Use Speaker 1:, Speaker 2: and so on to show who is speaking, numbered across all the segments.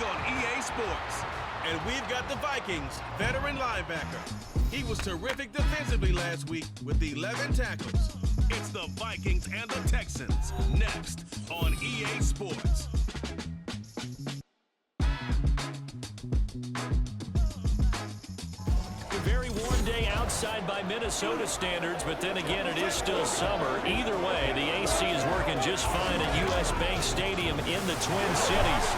Speaker 1: on EA Sports. And we've got the Vikings veteran linebacker. He was terrific defensively last week with 11 tackles. It's the Vikings and the Texans next on EA Sports.
Speaker 2: Very warm day outside by Minnesota standards, but then again, it is still summer. Either way, the AC is working just fine at US Bank Stadium in the Twin Cities.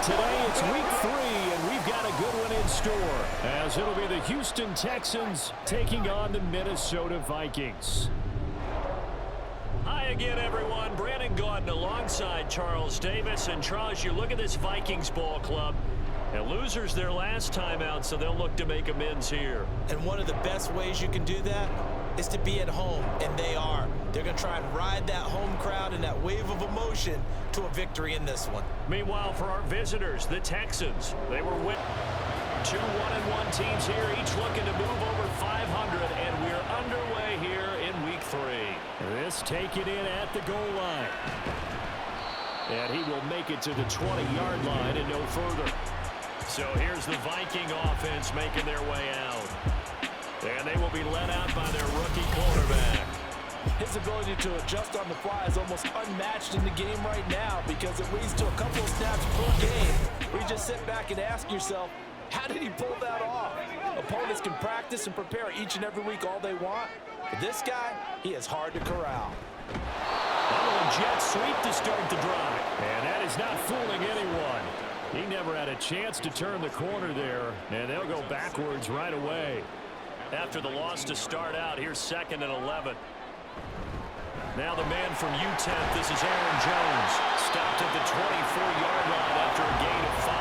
Speaker 2: Today, it's week 3, and we've got a good one in store, as it'll be the Houston Texans taking on the Minnesota Vikings. Hi again, everyone. Brandon Gaudin alongside Charles Davis. And Charles, you look at this Vikings ball club. And losers their last time out, so they'll look to make amends here.
Speaker 3: And one of the best ways you can do that is to be at home, and they are. They're going to try and ride that home crowd and that wave of emotion to a victory in this one.
Speaker 2: Meanwhile, for our visitors, the Texans, they were winning. 2 1-1 teams here, each looking to move over 500, and we're underway here in week 3. This taken in at the goal line. And he will make it to the 20-yard line and no further. So here's the Viking offense making their way out. And they will be led out by their rookie quarterback.
Speaker 4: His ability to adjust on the fly is almost unmatched in the game right now because it leads to a couple of snaps per game where you just sit back and ask yourself, how did he pull that off? Opponents can practice and prepare each and every week all they want. But this guy, he is hard to corral.
Speaker 2: A jet sweep to start the drive. And that is not fooling anyone. He never had a chance to turn the corner there, and they'll go backwards right away. After the loss to start out, here's 2nd and 11. Now the man from U10, this is Aaron Jones. Stopped at the 24-yard line after a gain of 5.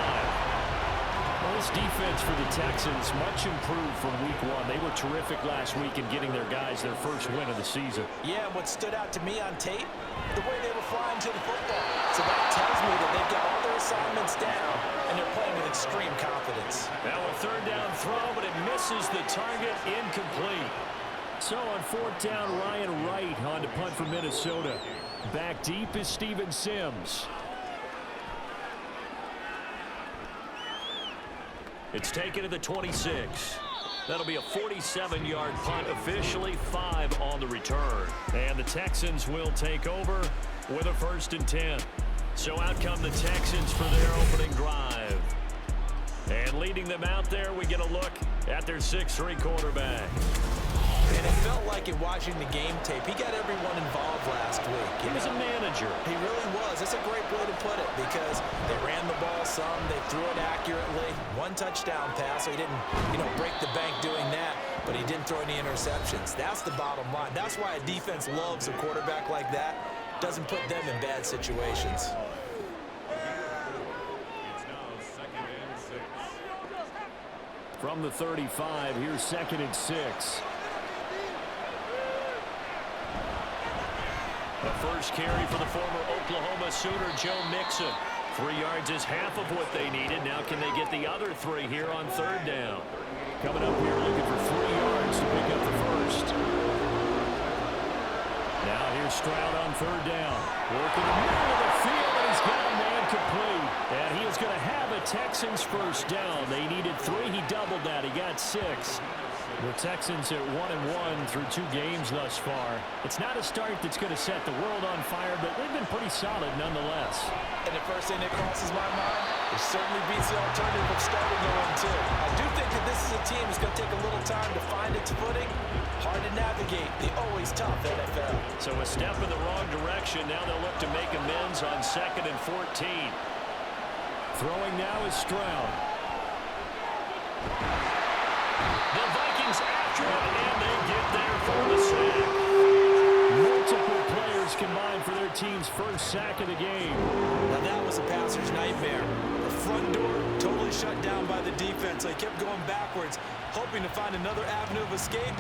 Speaker 2: Well, this defense for the Texans, much improved from week 1. They were terrific last week in getting their guys their first win of the season.
Speaker 3: Yeah, what stood out to me on tape, the way they were flying to the football. So that tells me that they've got all their assignments down, and they're playing with extreme confidence.
Speaker 2: Now a 3rd down throw, but it misses the target, incomplete. So on 4th down, Ryan Wright on to punt for Minnesota. Back deep is Steven Sims. It's taken to the 26. That'll be a 47-yard punt, officially 5 on the return. And the Texans will take over with a 1st and 10. So out come the Texans for their opening drive. And leading them out there, we get a look at their 6'3" quarterback.
Speaker 3: And it felt like in watching the game tape, he got everyone involved last week.
Speaker 2: He was a manager.
Speaker 3: He really was. That's a great way to put it because they ran the ball some, they threw it accurately. 1 touchdown pass, so he didn't, break the bank doing that, but he didn't throw any interceptions. That's the bottom line. That's why a defense loves a quarterback like that. Doesn't put them in bad situations.
Speaker 2: From the 35, here's 2nd and 6. The first carry for the former Oklahoma Sooner, Joe Mixon. 3 yards is half of what they needed. Now can they get the other 3 here on 3rd down? Coming up here looking for 3 yards to pick up the first. Now here's Stroud on 3rd down. Working the middle of the field, and he's got a man complete. And he is going to have a Texans first down. They needed 3. He doubled that. He got 6. The Texans at 1-1 through 2 games thus far. It's not a start that's going to set the world on fire, but they've been pretty solid nonetheless.
Speaker 3: And the first thing that crosses my mind, it certainly beats the alternative of starting 0-2. I do think that this is a team that's going to take a little time to find its footing. Hard to navigate the always tough NFL.
Speaker 2: So a step in the wrong direction. Now they'll look to make amends on 2nd and 14. Throwing now is Stroud. The Vikings after it, and they get there for the sack. Multiple players combined for their team's first sack of the game.
Speaker 3: Now that was a passer's nightmare. The front door totally shut down by the defense. They kept going backwards, hoping to find another avenue of escape.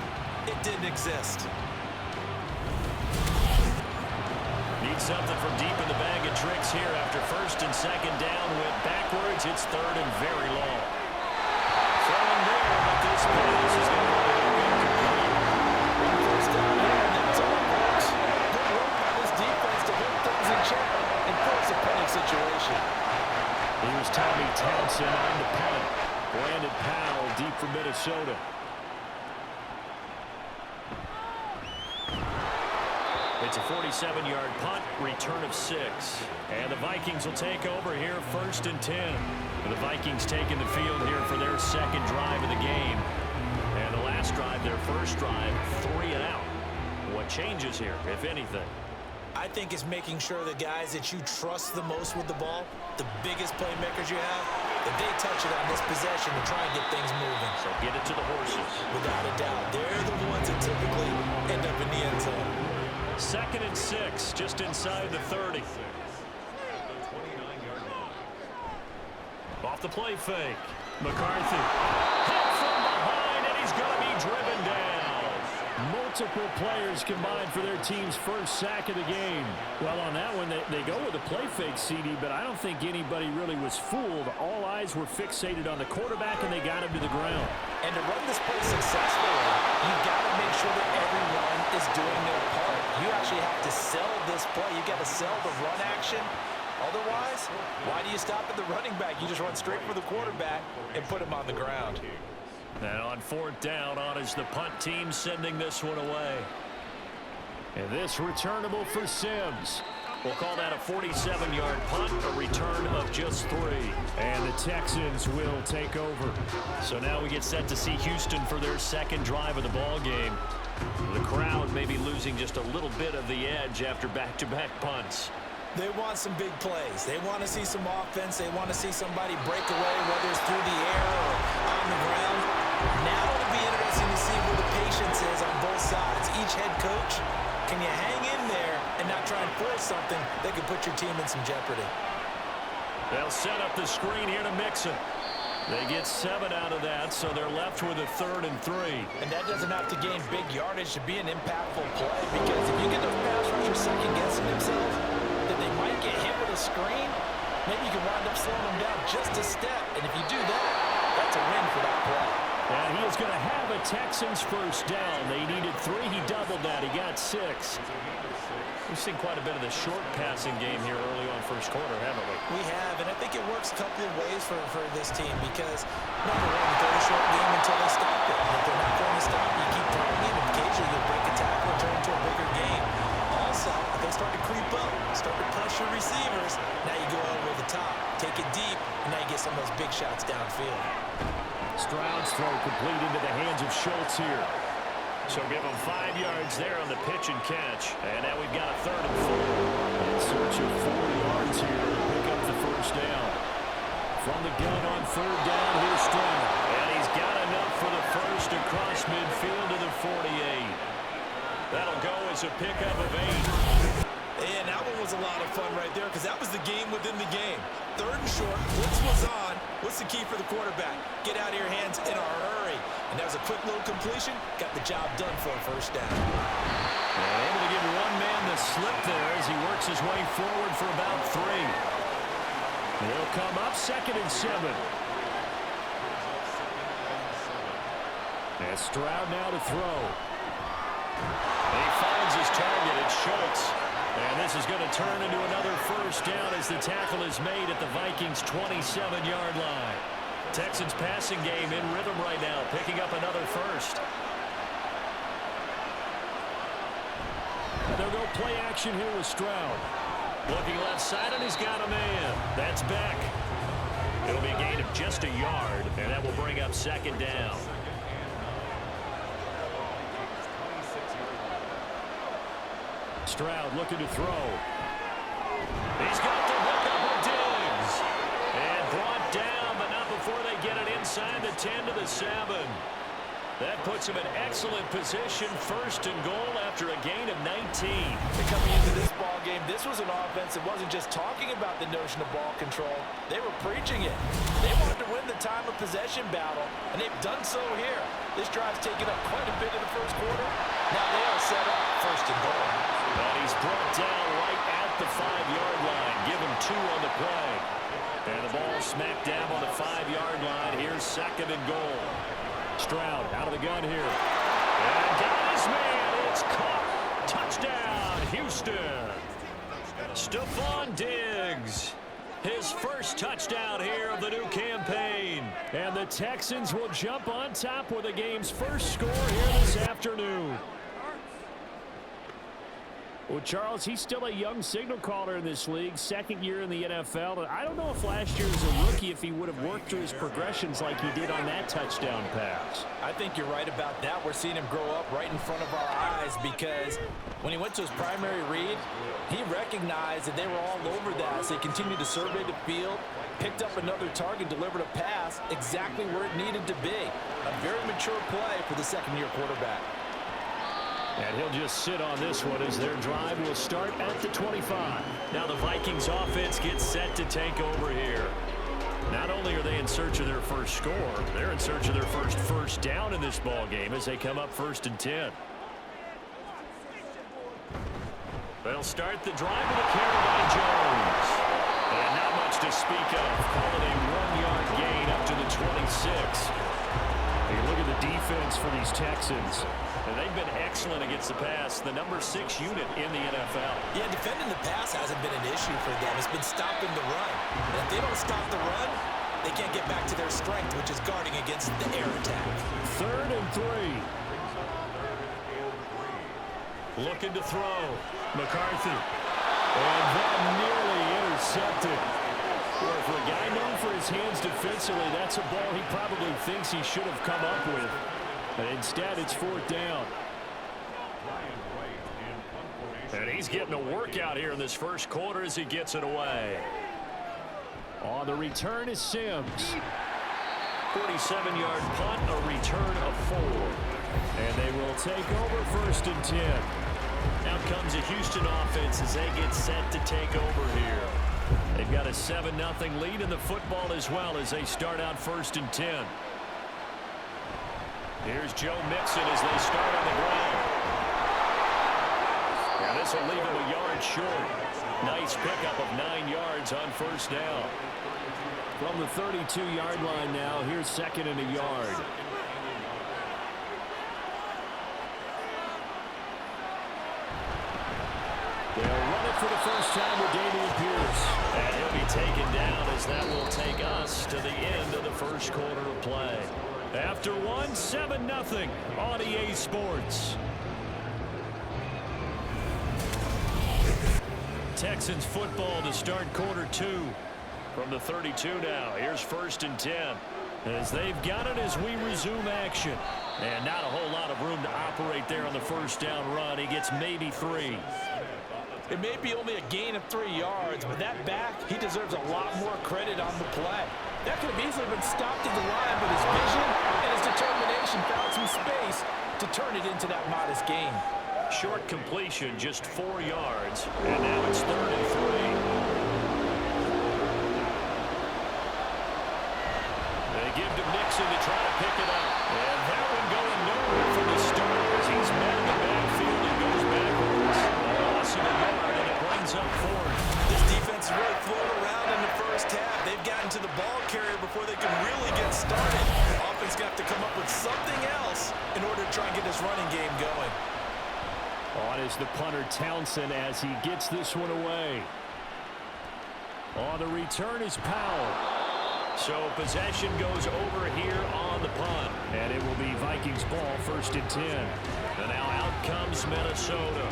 Speaker 3: It didn't exist.
Speaker 2: Need something from deep in the bag of tricks here after 1st and 2nd down. Went backwards. It's 3rd and very long. Throwing there, but this pass is going to be
Speaker 3: first down here, and that's all it works. Good work by this defense to hold things in check and force a punting situation.
Speaker 2: Here's Tommy Townsend on the punt. Brandon Powell deep for Minnesota. It's a 47-yard punt, return of 6. And the Vikings will take over here, 1st and 10. The Vikings taking the field here for their second drive of the game. And the last drive, their first drive, 3 and out. What changes here, if anything?
Speaker 3: I think it's making sure the guys that you trust the most with the ball, the biggest playmakers you have, that they touch it on this possession to try and get things moving.
Speaker 2: So get it to the horses.
Speaker 3: Without a doubt. They're the ones that typically end up in the end zone.
Speaker 2: 2nd and 6, just inside the 30. Off the play fake. McCarthy. Hit from behind, and he's going to be driven down. Multiple players combined for their team's first sack of the game. Well, on that one, they go with a play fake, CD, but I don't think anybody really was fooled. All eyes were fixated on the quarterback, and they got him to the ground.
Speaker 3: And to run this play successfully, you've got to make sure that everyone is doing their part. You actually have to sell this play. You've got to sell the run action. Otherwise, why do you stop at the running back? You just run straight for the quarterback and put him on the ground.
Speaker 2: And on 4th down, on is the punt team sending this one away. And this returnable for Sims. We'll call that a 47-yard punt, a return of just 3. And the Texans will take over. So now we get set to see Houston for their second drive of the ball game. The crowd may be losing just a little bit of the edge after back-to-back punts.
Speaker 3: They want some big plays. They want to see some offense. They want to see somebody break away, whether it's through the air or on the ground. Now it'll be interesting to see where the patience is on both sides. Each head coach, can you hang in there and not try and force something that could put your team in some jeopardy?
Speaker 2: They'll set up the screen here to Mixon. They get 7 out of that, so they're left with a 3rd and 3.
Speaker 3: And that doesn't have to gain big yardage to be an impactful play, because if you get those pass rushers second-guessing themselves, then they might get hit with a screen. Maybe you can wind up slowing them down just a step. And if you do that, that's a win for that play.
Speaker 2: And he is going to have a Texans first down. They needed 3. He doubled that. He got 6. We've seen quite a bit of the short passing game here early on first quarter, haven't we?
Speaker 3: We have, and I think it works a couple of ways for this team, because, number one, you throw a short game until they stop it. And if they're not going to stop, you keep throwing it, and occasionally you'll break a tackle and turn into a bigger game. Also, if they start to creep up, start to pressure receivers, now you go over the top, take it deep, and now you get some of those big shots downfield.
Speaker 2: Stroud's throw complete into the hands of Schultz here. So give him 5 yards there on the pitch and catch. And now we've got a 3rd and 4. In search of 4 yards here to pick up the first down. From the gun on 3rd down, here's Stroud. And he's got enough for the first across midfield to the 48. That'll go as a pickup of 8.
Speaker 3: And that one was a lot of fun right there, because that was the game within the game. 3rd and short, blitz was on. What's the key for the quarterback? Get out of your hands in a hurry. And that was a quick little completion. Got the job done for a first down.
Speaker 2: And able to give one man the slip there as he works his way forward for about 3. He'll come up 2nd and 7. And Stroud now to throw. He finds his target. It's Schultz. And this is going to turn into another first down as the tackle is made at the Vikings' 27-yard line. Texans passing game in rhythm right now, picking up another first. They'll go play action here with Stroud. Looking left side, and he's got a man. That's Beck. It'll be a gain of just a yard, and that will bring up 2nd down. Stroud looking to throw. He's got the hook up with Diggs. And brought down, but not before they get it inside the 10 to the 7. That puts him in excellent position, 1st and goal after a gain of 19.
Speaker 3: Coming into this ball game, this was an offense that wasn't just talking about the notion of ball control. They were preaching it. They wanted to win the time of possession battle, and they've done so here. This drive's taken up quite a bit in the first quarter. Now they are set up 1st and goal.
Speaker 2: But he's brought down right at the 5-yard line. Give him 2 on the play. And the ball smacked down on the 5-yard line. Here's 2nd and goal. Stroud out of the gun here. And got his man. It's caught. Touchdown, Houston. Stephon Diggs. His first touchdown here of the new campaign. And the Texans will jump on top with the game's first score here this afternoon. Well, Charles, he's still a young signal caller in this league, second year in the NFL. And I don't know if last year as a rookie, if he would have worked through his progressions like he did on that touchdown pass.
Speaker 3: I think you're right about that. We're seeing him grow up right in front of our eyes because when he went to his primary read, he recognized that they were all over that. So he continued to survey the field, picked up another target, delivered a pass exactly where it needed to be. A very mature play for the second-year quarterback.
Speaker 2: And he'll just sit on this one as their drive will start at the 25. Now the Vikings offense gets set to take over here. Not only are they in search of their first score, they're in search of their first down in this ball game as they come up 1st and 10. They'll start the drive with a carry by Jones. And not much to speak of. Calling a 1-yard gain up to the 26. You look at the defense for these Texans. And they've been excellent against the pass, the number 6 unit in the NFL.
Speaker 3: Yeah, defending the pass hasn't been an issue for them. It's been stopping the run. And if they don't stop the run, they can't get back to their strength, which is guarding against the air attack.
Speaker 2: 3rd and 3. Looking to throw. McCarthy. And that nearly intercepted. Well, for a guy known for his hands defensively, that's a ball he probably thinks he should have come up with. And instead, it's 4th down. And he's getting a workout here in this first quarter as he gets it away. On the return is Sims. 47-yard punt, a return of 4. And they will take over 1st and 10. Now comes a Houston offense as they get set to take over here. They've got a 7-0 lead in the football as well as they start out 1st and 10. Here's Joe Mixon as they start on the ground. Now this will leave him a yard short. Nice pickup of 9 yards on 1st down. From the 32-yard line now, here's 2nd and a yard. They'll run it for the first time with Dameon Pierce. And he'll be taken down as that will take us to the end of the first quarter of play. After 7-0 on EA Sports. Texans football to start quarter 2. From the 32 now, here's 1st and 10. As they've got it as we resume action. And not a whole lot of room to operate there on the 1st down run. He gets maybe 3.
Speaker 3: It may be only a gain of 3 yards, but that back, he deserves a lot more credit on the play. That could have easily been stopped at the line, but his vision and his determination found some space to turn it into that modest gain.
Speaker 2: Short completion, just 4 yards, and now it's 3rd and 3. They give to Mixon to try to pick it up. And that one going nowhere from the start as he's met in the backfield and goes backwards. A loss of a yard, and it brings up 4th.
Speaker 3: This defense really flowed around in the first half. They've gotten to the ball carrier before they can really get started. The offense going to have to come up with something else in order to try and get this running game going.
Speaker 2: On is the punter Townsend as he gets this one away. On the return is Powell. So possession goes over here on the punt. And it will be Vikings ball 1st and 10. And now out comes Minnesota.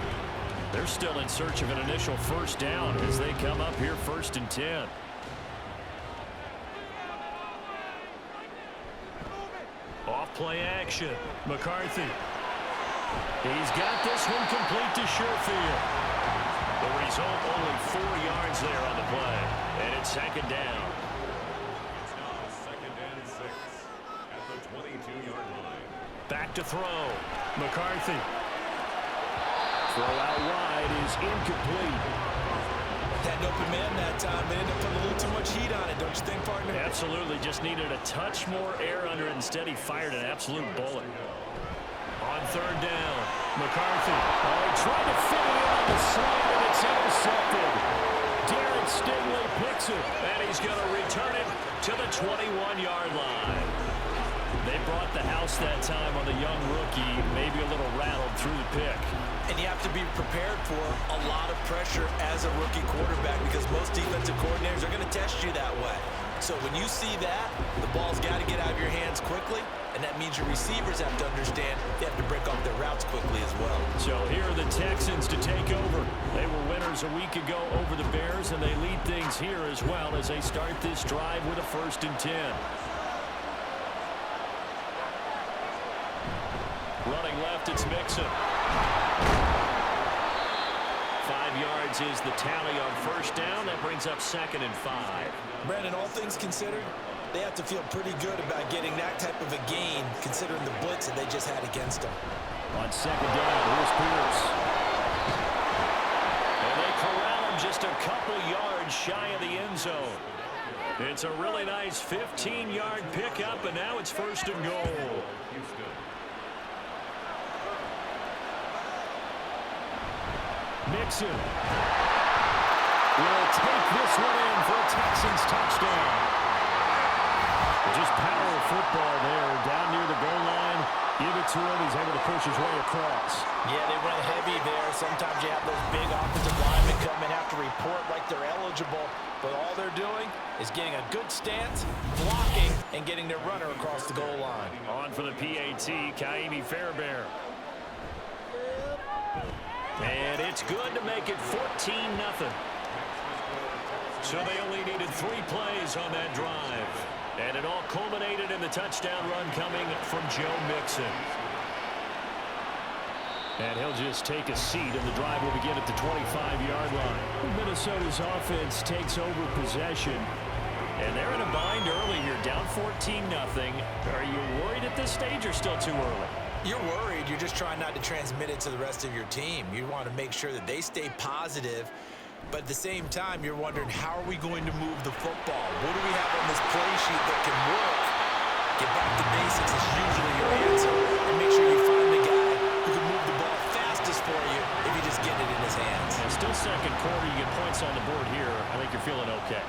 Speaker 2: They're still in search of an initial 1st down as they come up here 1st and 10. Off play action. McCarthy. He's got this one complete to Sherfield. The result, only 4 yards there on the play. And it's 2nd down.
Speaker 1: It's now 2nd and 6 at the 22-yard line.
Speaker 2: Back to throw. McCarthy. Throw out wide is incomplete.
Speaker 3: Had an open man that time. They ended up putting a little too much heat on it, don't you think, partner?
Speaker 2: Absolutely. Just needed a touch more air under it. Instead, he fired an absolute bullet. On 3rd down, McCarthy. Oh, he tried to fit it in on the slant, and it's intercepted. Darren Stingley picks it, and he's going to return it to the 21-yard line. They brought the house that time on the young rookie, maybe a little rattled through the pick.
Speaker 3: And you have to be prepared for a lot of pressure as a rookie quarterback because most defensive coordinators are going to test you that way. So when you see that, the ball's got to get out of your hands quickly, and that means your receivers have to understand they have to break off their routes quickly as well.
Speaker 2: So here are the Texans to take over. They were winners a week ago over the Bears, and they lead things here as well as they start this drive with a 1st and 10. Running left, it's Mixon. 5 yards is the tally on 1st down. That brings up 2nd and 5.
Speaker 3: Brandon, all things considered, they have to feel pretty good about getting that type of a gain considering the blitz that they just had against them.
Speaker 2: On 2nd down, here's Pierce. And they corral him just a couple yards shy of the end zone. It's a really nice 15-yard pickup, and now it's 1st and goal. Mixon will take this one in for a Texans touchdown. Just power football there, down near the goal line. Give it to him. He's able to push his way across.
Speaker 3: Yeah, they went heavy there. Sometimes you have those big offensive linemen come and have to report like they're eligible, but all they're doing is getting a good stance, blocking, and getting their runner across the goal line.
Speaker 2: On for the PAT, Kaimi Fairbairn. And it's good to make it 14-0. So they only needed 3 plays on that drive. And it all culminated in the touchdown run coming from Joe Mixon. And he'll just take a seat, and the drive will begin at the 25-yard line. Minnesota's offense takes over possession. And they're in a bind early here, down 14-0. Are you worried at this stage or still too early?
Speaker 3: You're worried. You're just trying not to transmit it to the rest of your team. You want to make sure that they stay positive, but at the same time, you're wondering, how are we going to move the football? What do we have on this play sheet that can work? Get back to basics is usually your answer, and make sure you find the guy who can move the ball fastest for you if you just get it in his hands.
Speaker 2: And still 2nd quarter, you get points on the board here. I think you're feeling okay.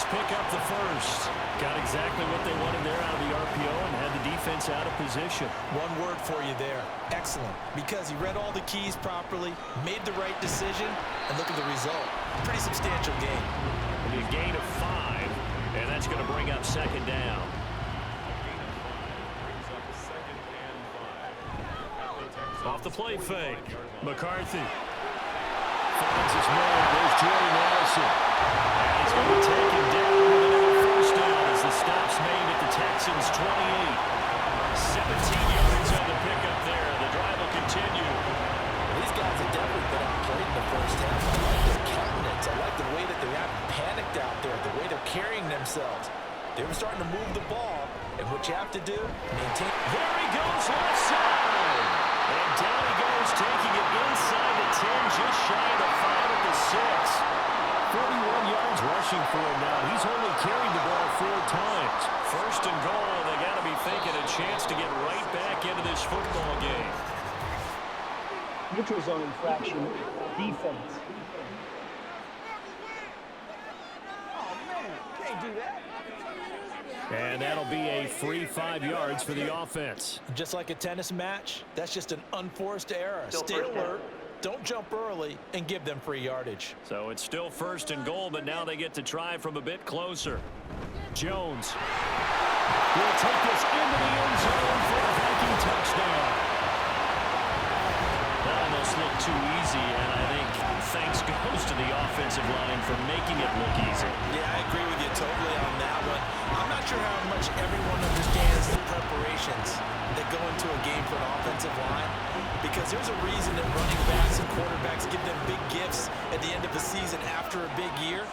Speaker 2: Pick up the 1st. Got exactly what they wanted there out of the RPO and had the defense out of position.
Speaker 3: One word for you there. Excellent. Because he read all the keys properly, made the right decision, and look at the result. Pretty substantial gain.
Speaker 2: A gain of 5, and that's going to bring up 2nd down. Off the play fake. McCarthy finds his man. There's Jordy Nelson. And he's going to be taken down with another 1st down as the stop's made at the Texans' 28. 17 yards on the pickup there. The drive will continue.
Speaker 3: These guys have definitely been outplayed in the 1st half. I like their countenance. I like the way that they're not panicked out there, the way they're carrying themselves. They were starting to move the ball, and what you have to do, maintain.
Speaker 2: There he goes, left side. And down he goes, taking it inside the 10, just shy of the 5 at the 6. 41 yards rushing for him now. He's only carried the ball 4 times. 1st and goal. They got to be thinking a chance to get right back into this football game.
Speaker 5: Neutral zone infraction, defense. Oh, man, can't do that.
Speaker 2: And that'll be a free 5 yards for the offense.
Speaker 3: Just like a tennis match, that's just an unforced error. Stay alert, don't jump early, and give them free yardage.
Speaker 2: So it's still 1st and goal, but now they get to try from a bit closer. Jones will take this into the end zone for a Viking touchdown. That almost looked too easy, and I think thanks goes to the offensive line for making it look easy.
Speaker 3: Yeah, I agree with you totally on that one. I'm not sure how much everyone understands the preparations that go into a game for an offensive line, because there's a reason that running backs and quarterbacks give them big gifts at the end of a season after a big year.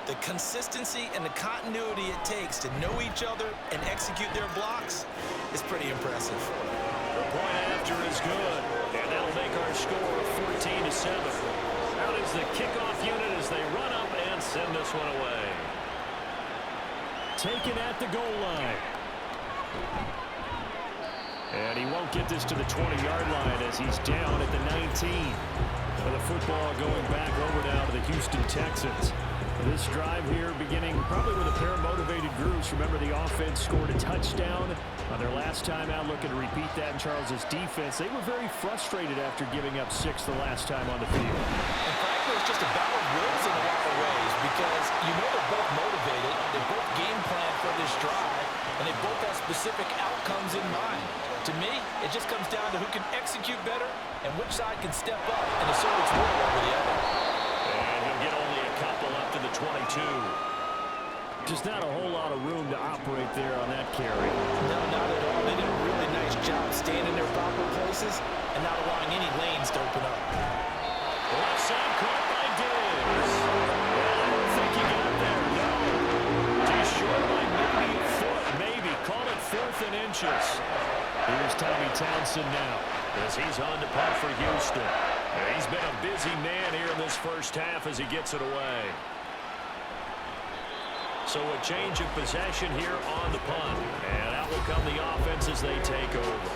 Speaker 3: The consistency and the continuity it takes to know each other and execute their blocks is pretty impressive.
Speaker 2: The point after is good, and that'll make our score 14-7. Out is the kickoff unit as they run up and send this one away. Taken at the goal line. And he won't get this to the 20-yard line as he's down at the 19. With the football going back over now to the Houston Texans. This drive here beginning probably with a pair of motivated groups. Remember, the offense scored a touchdown on their last time out, looking to repeat that in Charles's defense. They were very frustrated after giving up 6 the last time on the field.
Speaker 3: And frankly, it's just a battle of wills in a lot of ways because you know they're both motivated. They both game plan for this drive, and they both have specific outcomes in mind. To me, it just comes down to who can execute better and which side can step up and assert its will over the other.
Speaker 2: And he'll get only a couple up to the 22. Just not a whole lot of room to operate there on that carry.
Speaker 3: No, not at all. They did a really nice job staying in their proper places and not allowing any lanes to open up.
Speaker 2: Left side caught by Diggs. Well, I don't think he got there, no. Too short by maybe a foot, maybe. Call it 4th and inches. Here's Tommy Townsend now as he's on to punt for Houston. He's been a busy man here in this first half as he gets it away. So a change of possession here on the punt. And out will come the offense as they take over.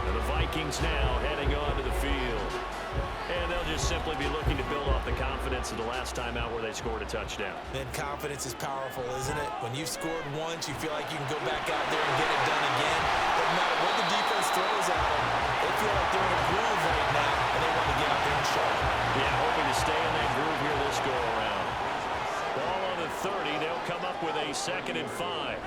Speaker 2: And the Vikings now heading onto the field. And they'll just simply be looking to build off the confidence of the last time out where they scored a touchdown.
Speaker 3: And confidence is powerful, isn't it? When you've scored once, you feel like you can go back out there and get it done again. Doesn't matter what the defense throws at them. They feel like they're in a groove right now, and they want to get out there and show it.
Speaker 2: Yeah, hoping to stay in that groove here this go-around. Ball on the 30. They'll come up with a 2nd and 5.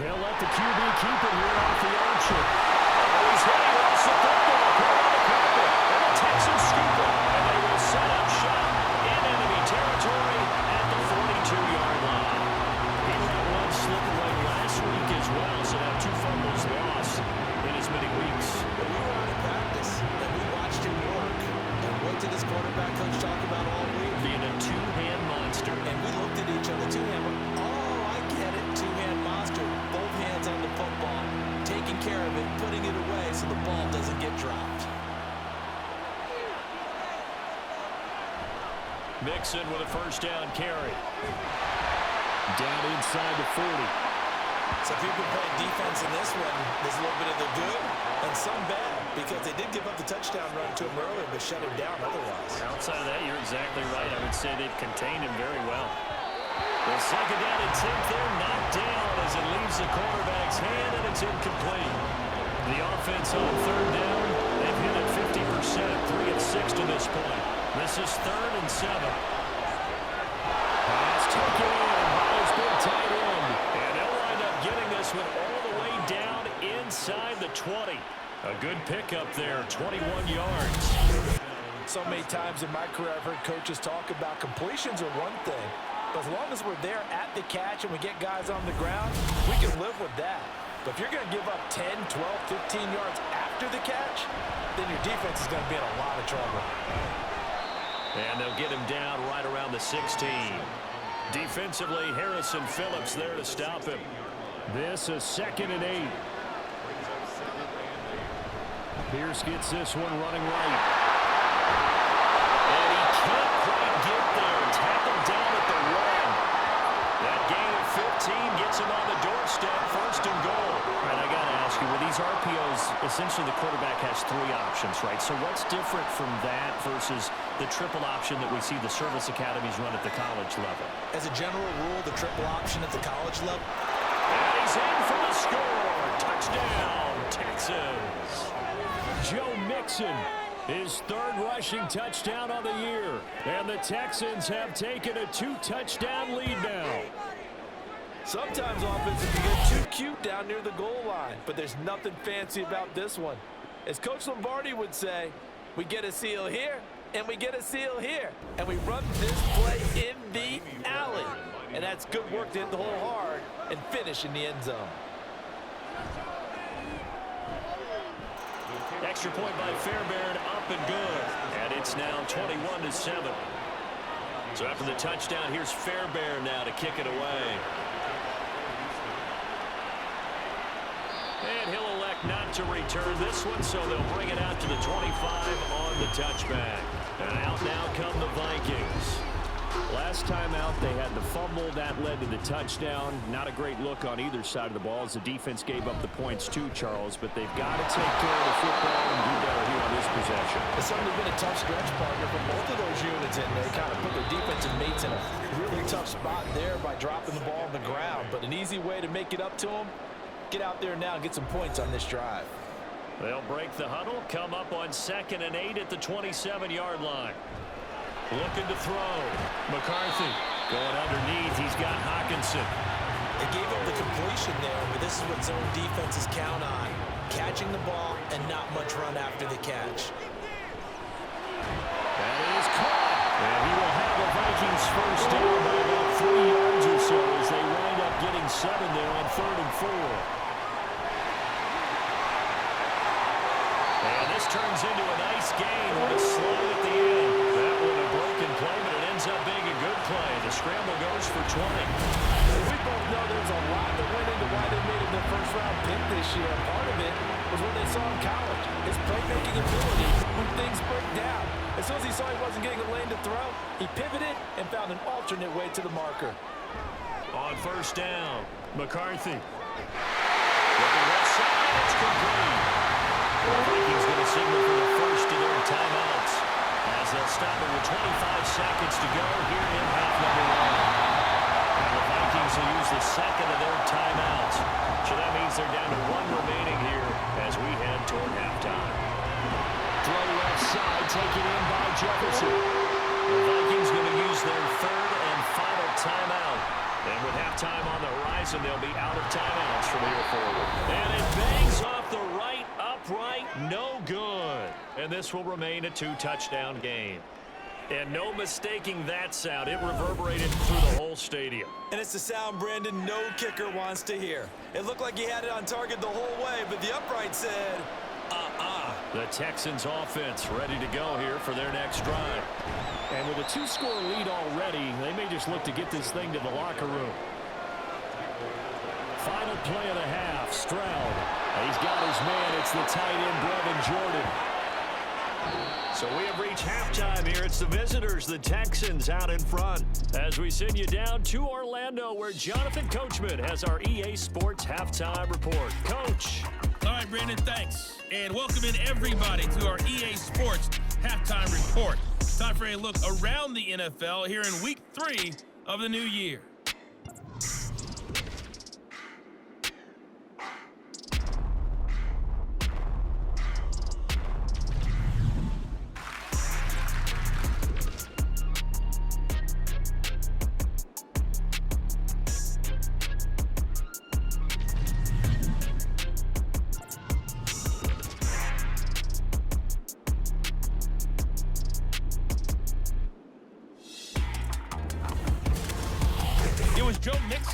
Speaker 2: They'll let the QB keep it here off the option. Oh, he's hitting off the football. Put it on the carpet. And the Texans scoop it. And they will set up shop in enemy territory at the 42-yard line. He let one slip away last week as well, so now 2 fumbles lost in as many weeks.
Speaker 3: But we were out of practice, and we watched him work. And what did his quarterback coach talk about all week?
Speaker 2: Being a 2-hand monster.
Speaker 3: And we looked at each other, 2-hand. Oh, I get it, 2-hand monster. Both hands on the football, taking care of it, putting it away so the ball doesn't get dropped.
Speaker 2: Mixon with a 1st down carry. Down inside the 40.
Speaker 3: Some people play defense in this one. There's a little bit of the good and some bad because they did give up the touchdown run to him earlier but shut him down otherwise.
Speaker 2: Outside of that, you're exactly right. I would say they've contained him very well. The 2nd down and 10th there, knocked down as it leaves the quarterback's hand, and it's incomplete. The offense on 3rd down, they've hit it 50%, 3 of 6 to this point. This is 3rd and 7. Pass taken in by his big tight end. And they'll wind up getting this one all the way down inside the 20. A good pickup there, 21 yards.
Speaker 4: So many times in my career, I've heard coaches talk about completions are one thing. But as long as we're there at the catch and we get guys on the ground, we can live with that. But if you're going to give up 10, 12, 15 yards after the catch, then your defense is going to be in a lot of trouble.
Speaker 2: And they'll get him down right around the 16. Defensively, Harrison Phillips there to stop him. This is 2nd and 8. Pierce gets this one running right. And he can't quite get there. Tackled down at the 1. That gain of 15 gets him on the doorstep, 1st and goal. All right, I got to ask you, with these RPOs, essentially the quarterback has 3 options, right? So what's different from that versus the triple option that we see the service academies run at the college level?
Speaker 3: As a general rule, the triple option at the college level.
Speaker 2: And he's in for the score. Touchdown, Texans. Joe Mixon, his 3rd rushing touchdown of the year. And the Texans have taken a 2-touchdown lead now.
Speaker 4: Sometimes offenses can get too cute down near the goal line, but there's nothing fancy about this one. As Coach Lombardi would say, we get a seal here, and we get a seal here, and we run this play in the alley. And that's good work to hit the hole hard and finish in the end zone.
Speaker 2: Extra point by Fairbairn, up and good. And it's now 21-7. So after the touchdown, here's Fairbairn now to kick it away. And he'll elect not to return this one, so they'll bring it out to the 25 on the touchback. And out now come the Vikings. Last time out, they had the fumble. That led to the touchdown. Not a great look on either side of the ball as the defense gave up the points too, Charles. But they've got to take care of the football and do better here on this possession.
Speaker 4: It's certainly been a tough stretch, partner, for both of those units in there. Kind of put their defensive mates in a really tough spot there by dropping the ball on the ground. But an easy way to make it up to them, get out there now and get some points on this drive.
Speaker 2: They'll break the huddle, come up on 2nd and 8 at the 27-yard line. Looking to throw. McCarthy going underneath. He's got Hawkinson.
Speaker 3: They gave up the completion there, but this is what zone defenses count on. Catching the ball and not much run after the catch.
Speaker 2: That is caught. And he will have the Vikings first down by about 3 yards or so as they wind up getting 7 there on 3rd and 4. And this turns into a nice gain with a slide at the end. That one a broken play, but it ends up being a good play. The scramble goes for 20.
Speaker 4: We both know there's a lot that went into why they made him their first-round pick this year. Part of it was what they saw in college, his playmaking ability when things break down. As soon as he saw he wasn't getting a lane to throw, he pivoted and found an alternate way to the marker.
Speaker 2: On 1st down, McCarthy. Looking left side, it's complete. The Vikings going to signal for the first of their timeouts as they'll stop it with 25 seconds to go here in half number 1. And the Vikings will use the second of their timeouts. So that means they're down to 1 remaining here as we head toward halftime. Throw left side, taken in by Jefferson. The Vikings going to use their 3rd and final timeout. And with halftime on the horizon, they'll be out of timeouts from here forward. And it bangs off the right upright, no good. And this will remain a 2-touchdown game. And no mistaking that sound. It reverberated through the whole stadium.
Speaker 3: And it's the sound Brandon no kicker wants to hear. It looked like he had it on target the whole way, but the upright said,
Speaker 2: The Texans offense ready to go here for their next drive. And with a 2-score lead already, they may just look to get this thing to the locker room. Final play of the half, Stroud. He's got his man. It's the tight end, Brevin Jordan. So we have reached halftime here. It's the visitors, the Texans, out in front. As we send you down to Orlando, where Jonathan Coachman has our EA Sports halftime report. Coach.
Speaker 6: All right, Brandon, thanks. And welcome in everybody to our EA Sports halftime report. Time for a look around the NFL here in week 3 of the new year.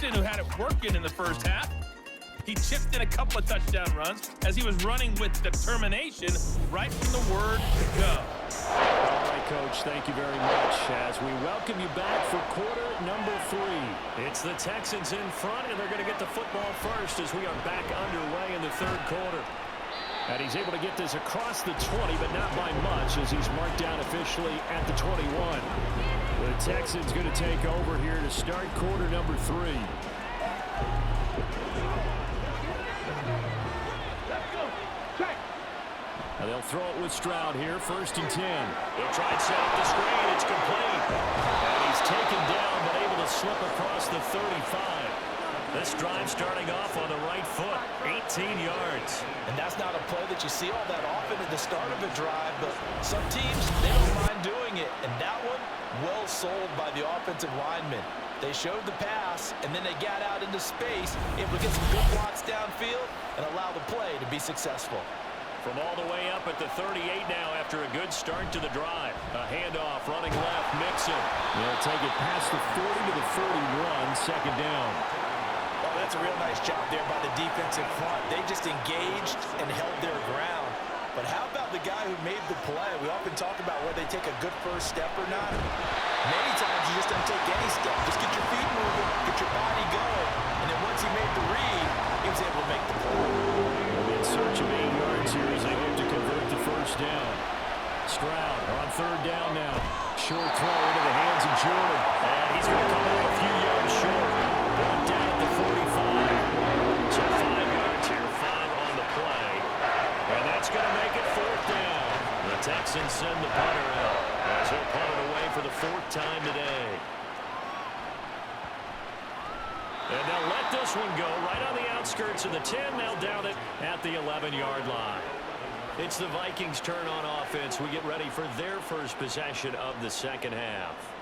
Speaker 6: Who had it working in the first half. He chipped in a couple of touchdown runs as he was running with determination right from the word go.
Speaker 2: All right, Coach, thank you very much as we welcome you back for quarter number 3. It's the Texans in front, and they're going to get the football first as we are back underway in the 3rd quarter. And he's able to get this across the 20, but not by much as he's marked down officially at the 21. The Texans going to take over here to start quarter number 3. And they'll throw it with Stroud here, 1st and 10. They'll try and set up the screen. It's complete. And he's taken down, but able to slip across the 35. This drive starting off on the right foot, 18 yards.
Speaker 4: And that's not a play that you see all that often at the start of a drive, but some teams, they don't mind doing it. And that one, well sold by the offensive lineman. They showed the pass, and then they got out into space, able to get some good blocks downfield and allow the play to be successful.
Speaker 2: From all the way up at the 38 now after a good start to the drive. A handoff, running left, Mixon. They'll take it past the 40 to the 41, 2nd down.
Speaker 3: Oh, that's a real nice job there by the defensive front. They just engaged and held their ground. But how about the guy who made the play? We often talk about whether they take a good first step or not. Many times you just don't take any step. Just get your feet moving, get your body going. And then once he made the read, he was able to make the play.
Speaker 2: We'll be in search of 8 yards here as they hope to convert the first down. Stroud on 3rd down now. Short throw into the hands of Jordan. And he's going to come in a few yards short. Brought down at the 45. So 5 yards here, 5 on the play. And that's going to make it 4th down. The Texans send the punter out as he'll punt it away for the 4th time today. And they'll let this one go right on the outskirts of the 10. They'll down it at the 11-yard line. It's the Vikings' turn on offense. We get ready for their first possession of the second half.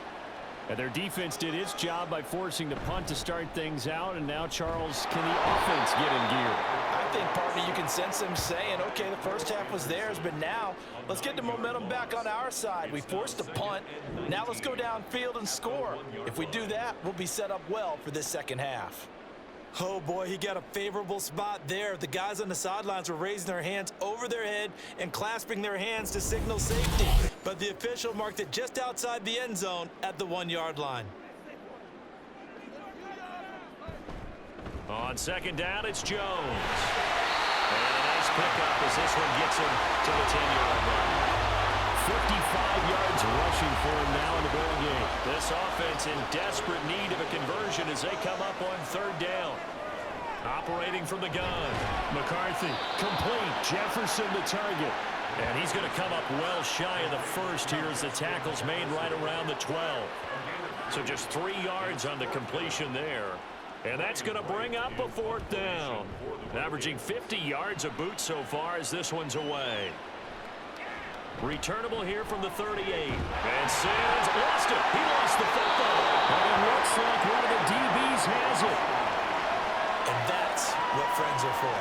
Speaker 2: And their defense did its job by forcing the punt to start things out. And now, Charles, can the offense get in gear?
Speaker 3: I think, partner, you can sense them saying, okay, the first half was theirs, but now let's get the momentum back on our side. We forced a punt. Now let's go downfield and score. If we do that, we'll be set up well for this second half. Oh, boy, he got a favorable spot there. The guys on the sidelines were raising their hands over their head and clasping their hands to signal safety. But the official marked it just outside the end zone at the 1-yard line.
Speaker 2: On second down, it's Jones. And a nice pickup as this one gets him to the 10-yard line. 55 yards rushing for him now in the ball game. This offense in desperate need of a conversion as they come up on 3rd down. Operating from the gun. McCarthy, complete. Jefferson the target. And he's going to come up well shy of the first here as the tackle's made right around the 12. So just 3 yards on the completion there. And that's going to bring up a 4th down. Averaging 50 yards a boot so far as this one's away. Returnable here from the 38. And Sands lost it. He lost the football. And it looks like one of the DBs has it.
Speaker 3: And that's what friends are for.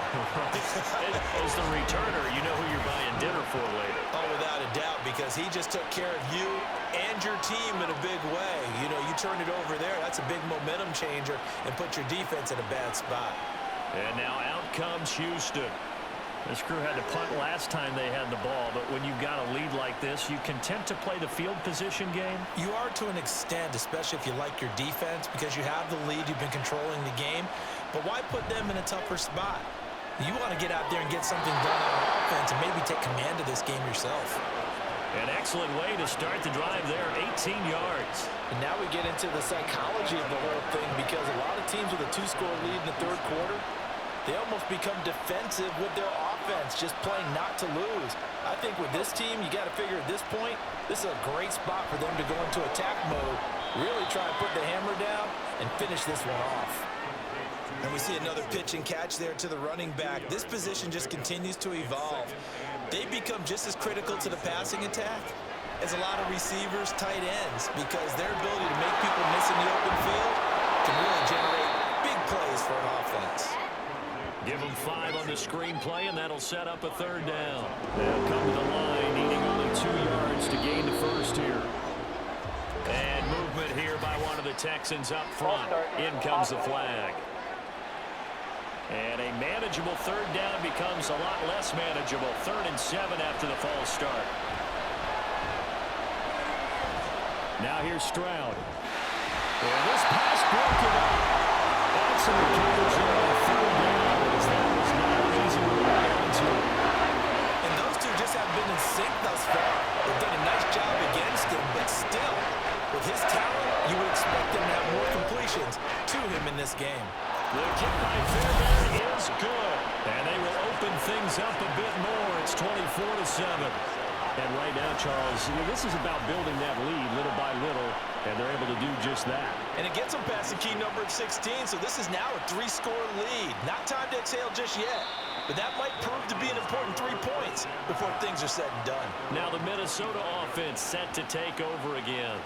Speaker 2: As the returner, you know who you're buying dinner for later.
Speaker 3: Oh, without a doubt, because he just took care of you and your team in a big way. You know, you turned it over there. That's a big momentum changer and put your defense in a bad spot.
Speaker 2: And now out comes Houston. This crew had to punt last time they had the ball, but when you've got a lead like this, you content to play the field position game?
Speaker 3: You are to an extent, especially if you like your defense, because you have the lead, you've been controlling the game. But why put them in a tougher spot? You want to get out there and get something done on offense and maybe take command of this game yourself.
Speaker 2: An excellent way to start the drive there, 18 yards.
Speaker 4: And now we get into the psychology of the whole thing, because a lot of teams with a 2-score lead in the 3rd quarter, they almost become defensive with their offense, just playing not to lose. I think with this team, you got to figure at this point, this is a great spot for them to go into attack mode, really try and put the hammer down and finish this one off.
Speaker 3: And we see another pitch and catch there to the running back. This position just continues to evolve. They become just as critical to the passing attack as a lot of receivers, tight ends, because their ability to make people miss in the open field can really generate big plays for an offense.
Speaker 2: Give them 5 on the screenplay, and that'll set up a 3rd down. They'll come to the line, needing only 2 yards to gain the first here. And movement here by one of the Texans up front. In comes the flag. And a manageable 3rd down becomes a lot less manageable. 3rd and 7 after the false start. Now here's Stroud. And this pass broken up. That's an occasion on 3rd down. That was not easy to rely on to.
Speaker 3: And those two just haven't been in sync thus far. They've done a nice job against him, but still, with his talent, you would expect him to have more completions to him in this game.
Speaker 2: The kick by Fairbairn is good. And they will open things up a bit more. It's 24-7. And right now, Charles, this is about building that lead little by little, and they're able to do just that.
Speaker 3: And it gets them past the key number at 16, so this is now a 3-score lead. Not time to exhale just yet, but that might prove to be an important 3 points before things are said and done.
Speaker 2: Now the Minnesota offense set to take over again.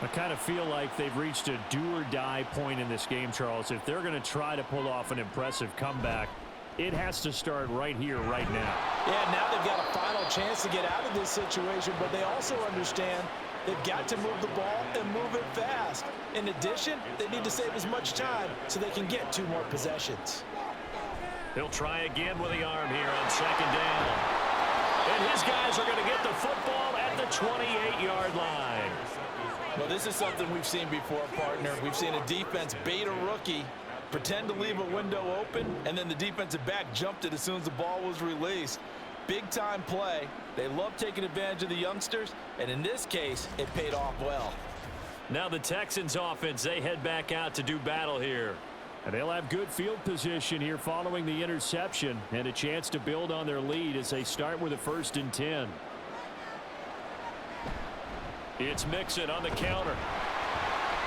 Speaker 2: I kind of feel like they've reached a do-or-die point in this game, Charles. If they're going to try to pull off an impressive comeback, it has to start right here, right now.
Speaker 4: Yeah, now they've got a final chance to get out of this situation, but they also understand they've got to move the ball and move it fast. In addition, they need to save as much time so they can get 2 more possessions.
Speaker 2: He'll try again with the arm here on 2nd down. And his guys are going to get the football at the 28-yard line.
Speaker 4: Well, this is something we've seen before, partner. We've seen a defense bait a rookie, pretend to leave a window open, and then the defensive back jumped it as soon as the ball was released. big-time play. They love taking advantage of the youngsters, and in this case, it paid off well.
Speaker 2: Now the Texans offense, they head back out to do battle here.
Speaker 7: And they'll have good field position here following the interception and a chance to build on their lead as they start with a 1st and 10.
Speaker 2: It's Mixon on the counter.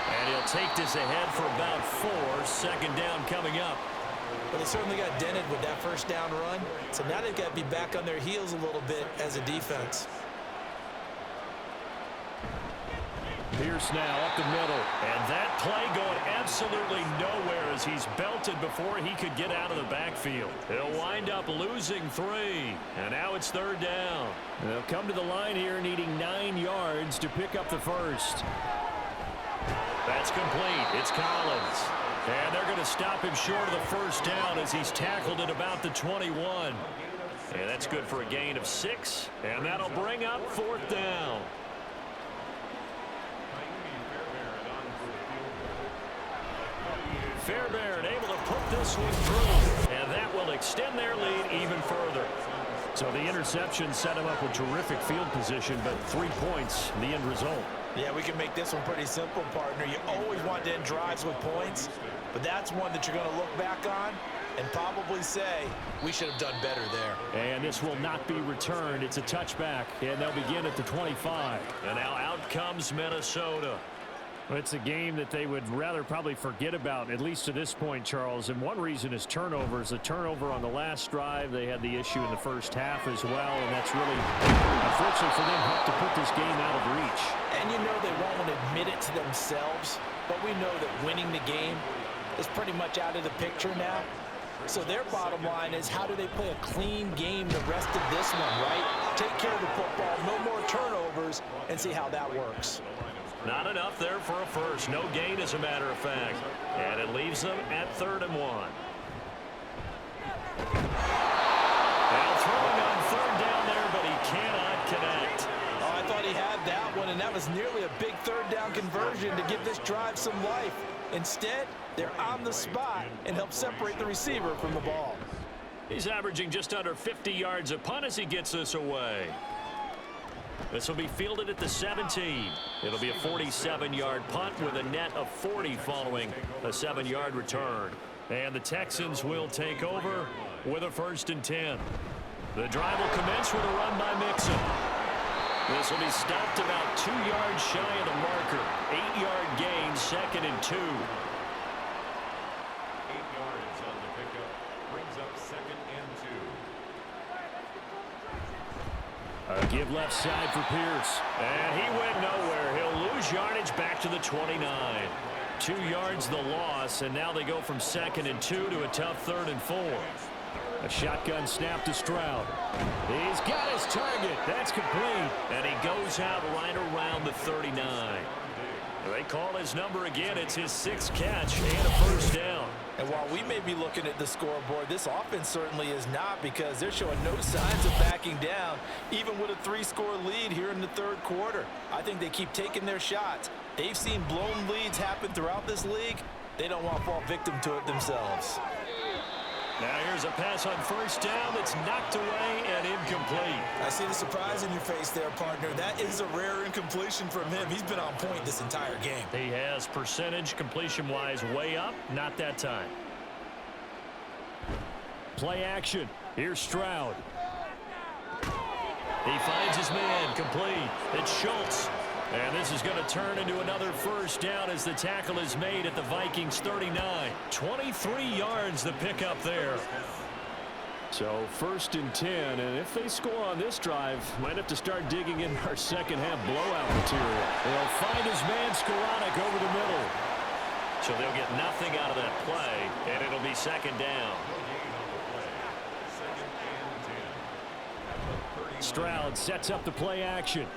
Speaker 2: And he'll take this ahead for about 4. 2nd down coming up.
Speaker 3: Well, they certainly got dented with that 1st down run. So now they've got to be back on their heels a little bit as a defense.
Speaker 2: Pierce now up the middle. And that play going absolutely nowhere as he's belted before he could get out of the backfield. He'll wind up losing 3. And now it's 3rd down.
Speaker 7: They'll come to the line here needing 9 yards to pick up the 1st.
Speaker 2: That's complete. It's Collins. And they're going to stop him short of the 1st down as he's tackled at about the 21. And that's good for a gain of 6. And that'll bring up 4th down. Fairbairn able to put this one through. And that will extend their lead even further.
Speaker 7: So the interception set him up with terrific field position, but 3 points, the end result.
Speaker 3: Yeah, we can make this one pretty simple, partner. You always want to end drives with points, but that's one that you're going to look back on and probably say, we should have done better there.
Speaker 7: And this will not be returned. It's a touchback, and they'll begin at the 25.
Speaker 2: And now out comes Minnesota.
Speaker 7: Well, it's a game that they would rather probably forget about, at least to this point, Charles. And one reason is turnovers. A turnover on the last drive. They had the issue in the 1st half as well, and that's really, unfortunately for them, helped to put this game out of reach.
Speaker 3: And you know they won't admit it to themselves, but we know that winning the game is pretty much out of the picture now. So their bottom line is, how do they play a clean game the rest of this one, right? Take care of the football, no more turnovers, and see how that works.
Speaker 2: Not enough there for a 1st. No gain, as a matter of fact. And it leaves them at 3rd and 1. Now throwing on 3rd down there, but he cannot connect.
Speaker 3: Oh, I thought he had that one, and that was nearly a big 3rd down conversion to give this drive some life. Instead, they're on the spot and help separate the receiver from the ball.
Speaker 2: He's averaging just under 50 yards a punt as he gets this away. This will be fielded at the 17. It'll be a 47-yard punt with a net of 40 following a 7-yard return. And the Texans will take over with a 1st and 10. The drive will commence with a run by Mixon. This will be stopped about 2 yards shy of the marker. 8-yard gain, 2nd and 2. 8
Speaker 8: yards on the pickup brings up 2nd and 2.
Speaker 7: A give left side for Pierce.
Speaker 2: And he went nowhere. He'll lose yardage back to the 29. 2 yards the loss, and now they go from 2nd and 2 to a tough 3rd and 4.
Speaker 7: A shotgun snap to Stroud. He's got his target. That's complete.
Speaker 2: And he goes out right around the 39. They call his number again. It's his 6th catch and a 1st down.
Speaker 3: And while we may be looking at the scoreboard, this offense certainly is not, because they're showing no signs of backing down, even with a 3-score lead here in the 3rd quarter. I think they keep taking their shots. They've seen blown leads happen throughout this league. They don't want to fall victim to it themselves.
Speaker 2: Now here's a pass on 1st down that's knocked away and incomplete.
Speaker 3: I see the surprise in your face there, partner. That is a rare incompletion from him. He's been on point this entire game.
Speaker 2: He has percentage completion-wise way up. Not that time.
Speaker 7: Play action. Here's Stroud.
Speaker 2: He finds his man. Complete. It's Schultz. And this is going to turn into another 1st down as the tackle is made at the Vikings 39. 23 yards the pickup there.
Speaker 7: So 1st and 10, and if they score on this drive, might have to start digging in our 2nd half blowout material. They'll find his man Skoranek over the middle.
Speaker 2: So they'll get nothing out of that play, and it'll be 2nd down.
Speaker 7: Stroud sets up the play action.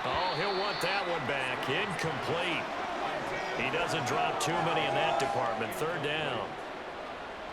Speaker 2: Oh, he'll want that one back. Incomplete. He doesn't drop too many in that department. 3rd down.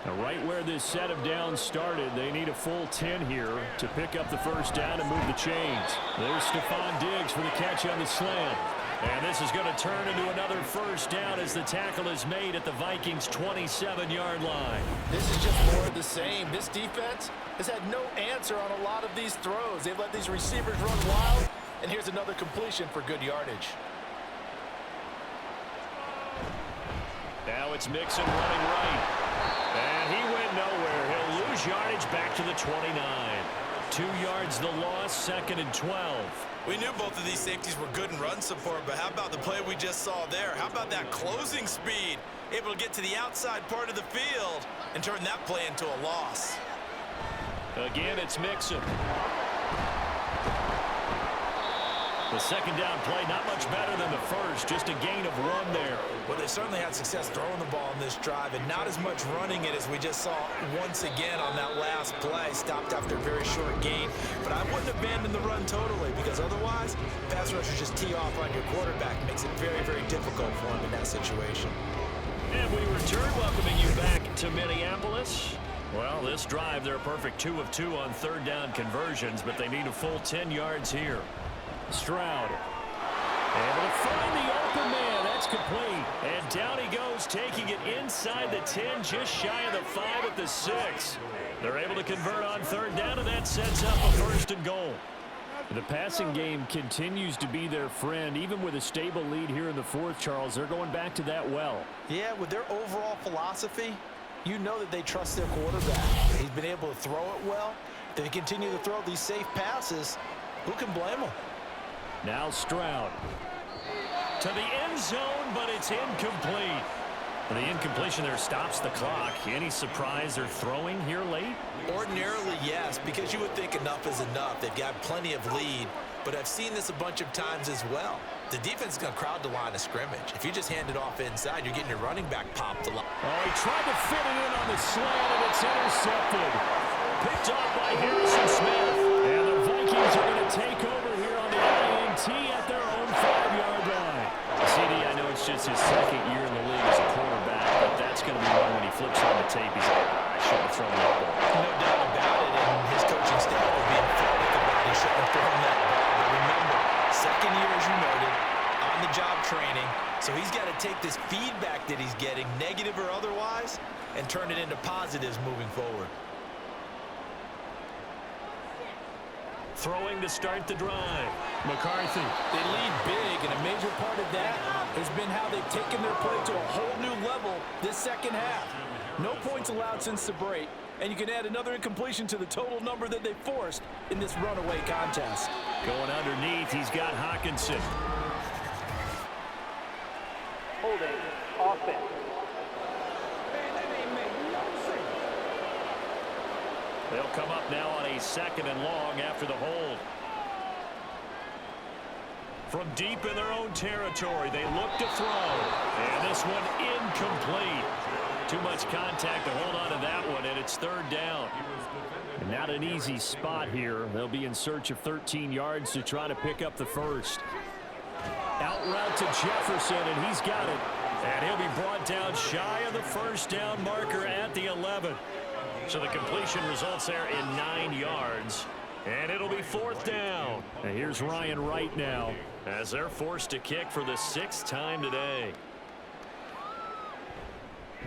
Speaker 7: Now, right where this set of downs started, they need a full 10 here to pick up the 1st down and move the chains. There's Stephon Diggs for the catch on the slant.
Speaker 2: And this is going to turn into another 1st down as the tackle is made at the Vikings' 27-yard line.
Speaker 4: This is just more of the same. This defense has had no answer on a lot of these throws. They've let these receivers run wild, and here's another completion for good yardage.
Speaker 7: Now it's Mixon running right. And he went nowhere. He'll lose yardage back to the 29. 2 yards the loss, 2nd and 12.
Speaker 3: We knew both of these safeties were good in run support, but how about the play we just saw there? How about that closing speed? Able to get to the outside part of the field and turn that play into a loss.
Speaker 7: Again, it's Mixon. The second down play, not much better than the first, just a gain of 1 there.
Speaker 3: Well, they certainly had success throwing the ball in this drive, and not as much running it as we just saw once again on that last play. Stopped after a very short gain, but I wouldn't abandon the run totally, because otherwise, pass rushers just tee off on your quarterback. Makes it very, very difficult for him in that situation.
Speaker 7: And we return, welcoming you back to Minneapolis. Well, this drive, they're a perfect 2 of 2 on third down conversions, but they need a full 10 yards here. Stroud able to find the open man. That's complete. And down he goes, taking it inside the 10, just shy of the 5 at the 6. They're able to convert on third down, and that sets up a 1st and goal. The passing game continues to be their friend. Even with a stable lead here in the 4th, Charles, they're going back to that well.
Speaker 3: Yeah, with their overall philosophy, you know that they trust their quarterback. He's been able to throw it well. They continue to throw these safe passes. Who can blame them?
Speaker 7: Now Stroud to the end zone, but it's incomplete. The incompletion there stops the clock. Any surprise they're throwing here late?
Speaker 3: Ordinarily, yes, because you would think enough is enough. They've got plenty of lead, but I've seen this a bunch of times as well. The defense is going to crowd the line of scrimmage. If you just hand it off inside, you're getting your running back popped a lot.
Speaker 7: Oh, he tried to fit it in on the slant, and it's intercepted. Picked off by Harrison Smith. And the Vikings are going to take over here on the INT at their own 5-yard line. CD, I know it's just his 2nd year in the league as a quarterback, but that's going to be one when he flips on the tape. He's like, I shouldn't have thrown that ball.
Speaker 3: No doubt about it, and his coaching staff will be emphatic about he shouldn't have thrown that ball. But remember, 2nd year, as you noted, on-the-job training, so he's got to take this feedback that he's getting, negative or otherwise, and turn it into positives moving forward.
Speaker 7: Throwing to start the drive. McCarthy.
Speaker 4: They lead big, and a major part of that has been how they've taken their play to a whole new level this second half. No points allowed since the break, and you can add another incompletion to the total number that they forced in this runaway contest.
Speaker 7: Going underneath, he's got Hawkinson.
Speaker 5: Holding, offense.
Speaker 7: They'll come up now on a 2nd and long after the hold. From deep in their own territory, they look to throw. And this one incomplete. Too much contact to hold on to that one, and it's 3rd down. And not an easy spot here. They'll be in search of 13 yards to try to pick up the 1st. Out route to Jefferson, and he's got it. And he'll be brought down shy of the 1st down marker at the 11. So the completion results there in 9 yards. And it'll be 4th down. And here's Ryan Wright now as they're forced to kick for the 6th time today.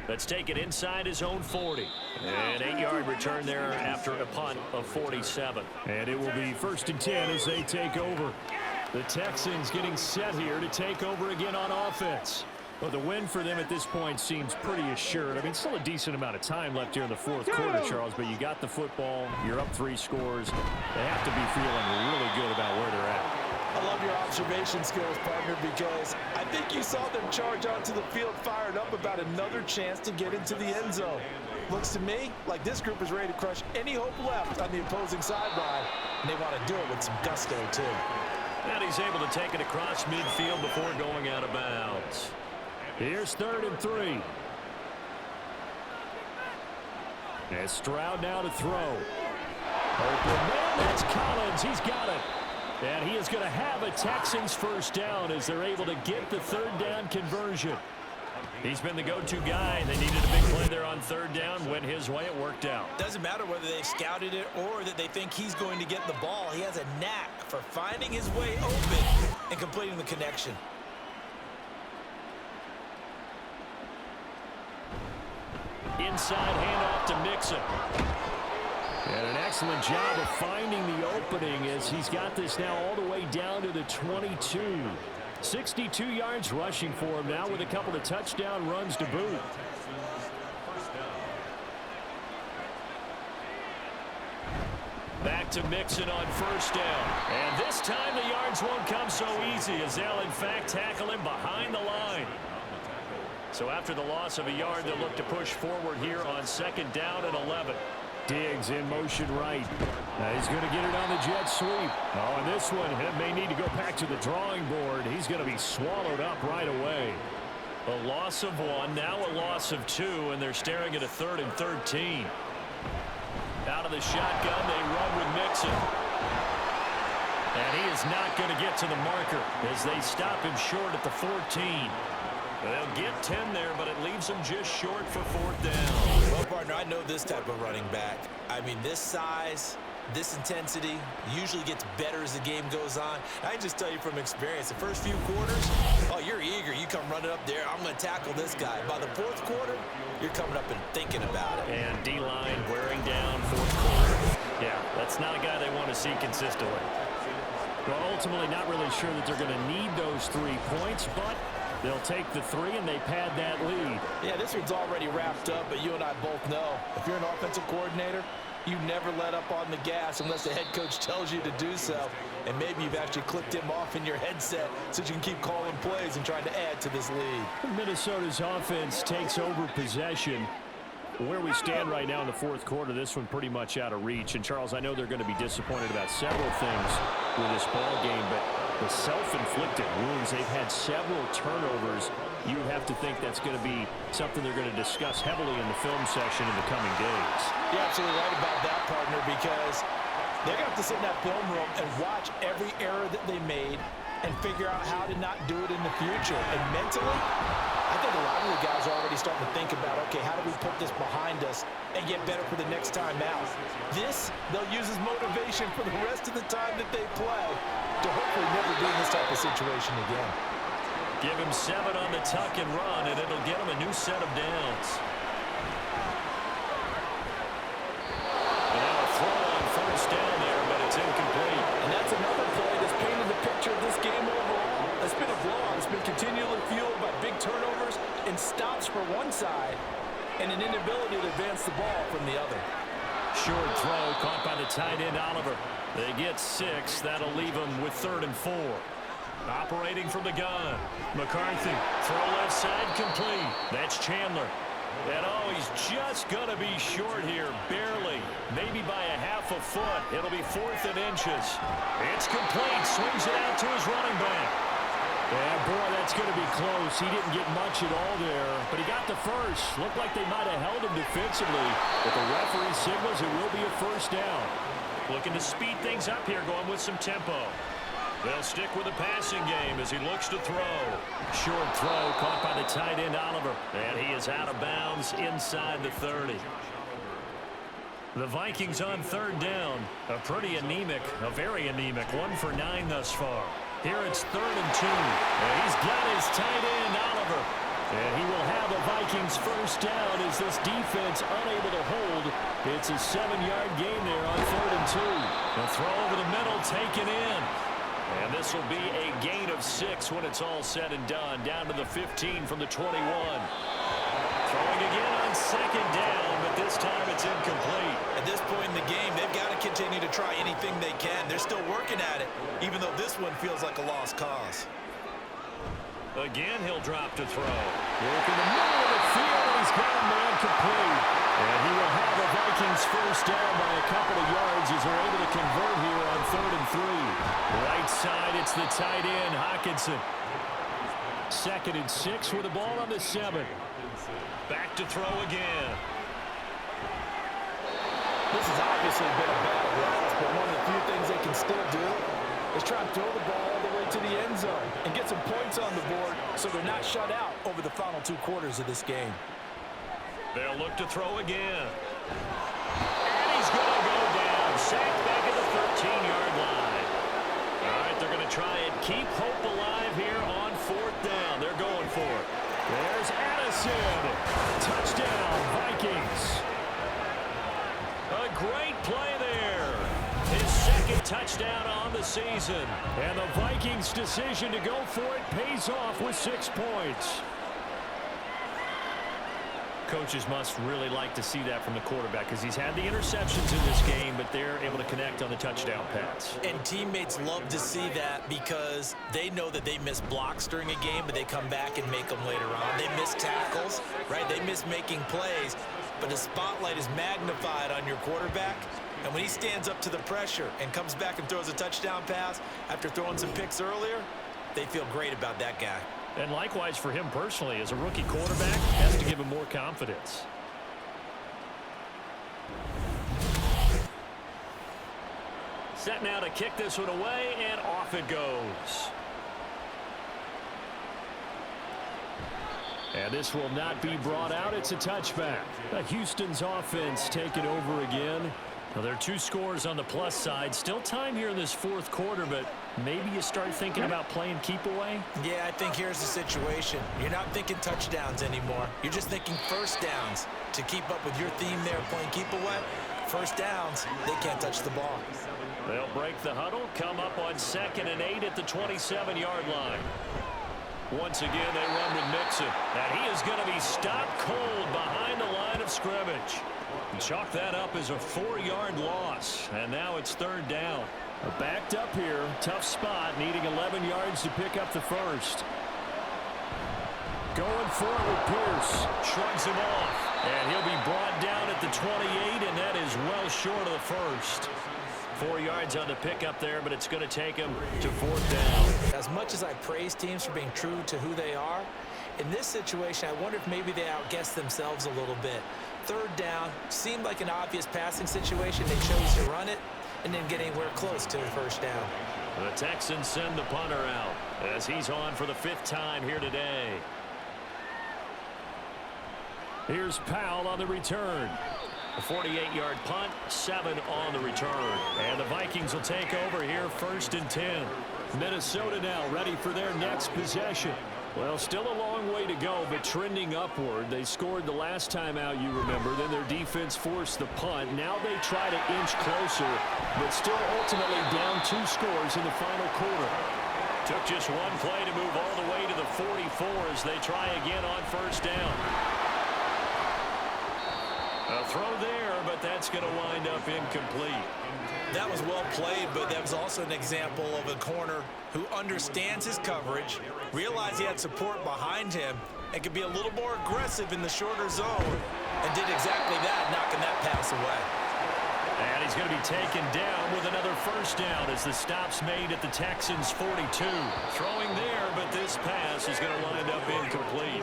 Speaker 7: Let's take it inside his own 40. An 8-yard return there after a punt of 47. And it will be 1st and 10 as they take over. The Texans getting set here to take over again on offense. Well, the win for them at this point seems pretty assured. I mean, still a decent amount of time left here in the 4th quarter, Charles, but you got the football, you're up 3 scores. They have to be feeling really good about where they're at.
Speaker 4: I love your observation skills, partner, because I think you saw them charge onto the field fired up about another chance to get into the end zone. Looks to me like this group is ready to crush any hope left on the opposing sideline, and they want to do it with some gusto, too.
Speaker 7: And he's able to take it across midfield before going out of bounds. Here's 3rd and 3. And Stroud now to throw. Open man, that's Collins. He's got it. And he is going to have a Texans 1st down as they're able to get the 3rd down conversion. He's been the go-to guy. They needed a big play there on 3rd down. Went his way. It worked out.
Speaker 3: Doesn't matter whether they've scouted it or that they think he's going to get the ball. He has a knack for finding his way open and completing the connection.
Speaker 7: Inside handoff
Speaker 2: back to Mixon.
Speaker 7: And an excellent job of finding the opening as he's got this now all the way down to the 22. 62 yards rushing for him now with a couple of touchdown runs to boot. Back to Mixon on first down. And this time the yards won't come so easy as they'll in fact tackle him behind the line. So after the loss of a yard, they'll look to push forward here on second down and 11. Diggs in motion right. He's going to get it on the jet sweep. Oh, and this one may need to go back to the drawing board. He's going to be swallowed up right away. A loss of 1, now a loss of 2, and they're staring at a 3rd and 13. Out of the shotgun, they run with Mixon. And he is not going to get to the marker as they stop him short at the 14. They'll get 10 there, but it leaves them just short for 4th down.
Speaker 3: Well, partner, I know this type of running back. I mean, this size, this intensity usually gets better as the game goes on. I can just tell you from experience, the first few quarters, oh, you're eager. You come running up there, I'm going to tackle this guy. By the 4th quarter, you're coming up and thinking about it.
Speaker 2: And D-line wearing down 4th quarter. Yeah, that's not a guy they want to see consistently.
Speaker 7: Well, ultimately not really sure that they're going to need those 3 points, but they'll take the 3 and they pad that lead.
Speaker 4: Yeah, this one's already wrapped up, but you and I both know if you're an offensive coordinator, you never let up on the gas unless the head coach tells you to do so. And maybe you've actually clicked him off in your headset so you can keep calling plays and trying to add to this lead.
Speaker 7: Minnesota's offense takes over possession. Where we stand right now in the 4th quarter, this one pretty much out of reach. And, Charles, I know they're going to be disappointed about several things with this ball game, but the self-inflicted wounds, they've had several turnovers. You would have to think that's going to be something they're going to discuss heavily in the film session in the coming days.
Speaker 4: You're absolutely right about that, partner, because they're going to have to sit in that film room and watch every error that they made and figure out how to not do it in the future. And mentally, I think a lot of the guys are already starting to think about, okay, how do we put this behind us and get better for the next time out? This, they'll use as motivation for the rest of the time that they play to hopefully never be in this type of situation again.
Speaker 2: Give him 7 on the tuck and run, and it'll get him a new set of downs. And now a throw on first down there, but it's incomplete.
Speaker 4: And that's another play that's painted the picture of this game overall. It's been a blowout. It's been continually fueled by big turnovers and stops for one side and an inability to advance the ball from the other.
Speaker 2: Short throw caught by the tight end, Oliver. They get 6. That'll leave them with 3rd and 4. Operating from the gun. McCarthy. Throw left side complete. That's Chandler. And oh, he's just going to be short here. Barely. Maybe by a half a foot. It'll be 4th and inches. It's complete. Swings it out to his running back.
Speaker 7: Yeah, boy, that's going to be close. He didn't get much at all there, but he got the first. Looked like they might have held him defensively, but the referee signals it will be a 1st down.
Speaker 2: Looking to speed things up here, going with some tempo. They'll stick with the passing game as he looks to throw.
Speaker 7: Short throw caught by the tight end, Oliver.
Speaker 2: And he is out of bounds inside the 30. The Vikings on 3rd down. A pretty anemic, a very anemic 1 for 9 thus far. Here it's 3rd and 2. And he's got his tight end, Oliver.
Speaker 7: And he will have the Vikings 1st down as this defense unable to hold. It's a 7-yard gain there on 3rd and 2.
Speaker 2: The throw over the middle taken in. And this will be a gain of 6 when it's all said and done. Down to the 15 from the 21. Throwing again on 2nd down, but this time it's incomplete.
Speaker 3: At this point in the game, they've got to continue to try anything they can. They're still working at it, even though this one feels like a lost cause.
Speaker 2: Again, he'll drop to throw.
Speaker 7: Look in the middle of the field, and he's got a man complete. And he will have the Vikings 1st down by a couple of yards as they're able to convert here on 3rd and 3.
Speaker 2: Right side, it's the tight end, Hockenson.
Speaker 7: 2nd and 6 with the ball on the 7.
Speaker 2: Back to throw again.
Speaker 4: This has obviously been a bad loss, but one of the few things they can still do is try and throw the ball all the way to the end zone and get some points on the board so they're not shut out over the final 2 quarters of this game.
Speaker 2: They'll look to throw again. And he's going to go down. Sacked back at the 13-yard line. All right, they're going to try and keep hope alive here on 4th down. They're going for it.
Speaker 7: There's Addison. Touchdown, Vikings.
Speaker 2: great play there. His second touchdown on the season.
Speaker 7: And the Vikings' decision to go for it pays off with 6 points.
Speaker 2: Coaches must really like to see that from the quarterback because he's had the interceptions in this game, but they're able to connect on the touchdown pass.
Speaker 3: And teammates love to see that because they know that they miss blocks during a game, but they come back and make them later on. They miss tackles, right? They miss making plays, but the spotlight is magnified on your quarterback. And when he stands up to the pressure and comes back and throws a touchdown pass after throwing some picks earlier, they feel great about that guy.
Speaker 7: And likewise for him personally, as a rookie quarterback, has to give him more confidence.
Speaker 2: Set now to kick this one away, and off it goes.
Speaker 7: And this will not be brought out. It's a touchback. Houston's offense taking over again.
Speaker 2: Well, there are 2 scores on the plus side. Still time here in this 4th quarter, but maybe you start thinking about playing keep away?
Speaker 3: Yeah, I think here's the situation. You're not thinking touchdowns anymore. You're just thinking first downs. To keep up with your theme there, playing keep away, first downs, they can't touch the ball.
Speaker 2: They'll break the huddle, come up on 2nd and 8 at the 27-yard line. Once again, they run with Mixon. And he is going to be stopped cold behind the line of scrimmage. Chalk that up as a 4-yard loss. And now it's 3rd down.
Speaker 7: Backed up here. Tough spot. Needing 11 yards to pick up the first. Going for it with Pierce.
Speaker 2: Shrugs him off. And he'll be brought down at the 28, and that is well short of the first. 4 yards on the pickup there, but it's going to take him to 4th down.
Speaker 3: As much as I praise teams for being true to who they are, in this situation, I wonder if maybe they outguessed themselves a little bit. 3rd down seemed like an obvious passing situation. They chose to run it and didn't get anywhere close to the first down.
Speaker 2: The Texans send the punter out as he's on for the 5th time here today.
Speaker 7: Here's Powell on the return.
Speaker 2: A 48-yard punt, 7 on the return.
Speaker 7: And the Vikings will take over here 1st and 10. Minnesota now ready for their next possession. Well, still a long way to go, but trending upward. They scored the last time out, you remember. Then their defense forced the punt. Now they try to inch closer, but still ultimately down 2 scores in the final quarter.
Speaker 2: Took just one play to move all the way to the 44 as they try again on 1st down. A throw there, but that's going to wind up incomplete.
Speaker 3: That was well played, but that was also an example of a corner who understands his coverage, realized he had support behind him, and could be a little more aggressive in the shorter zone, and did exactly that, knocking that pass away.
Speaker 2: And he's going to be taken down with another 1st down as the stop's made at the Texans' 42. Throwing there, but this pass is going to wind up incomplete.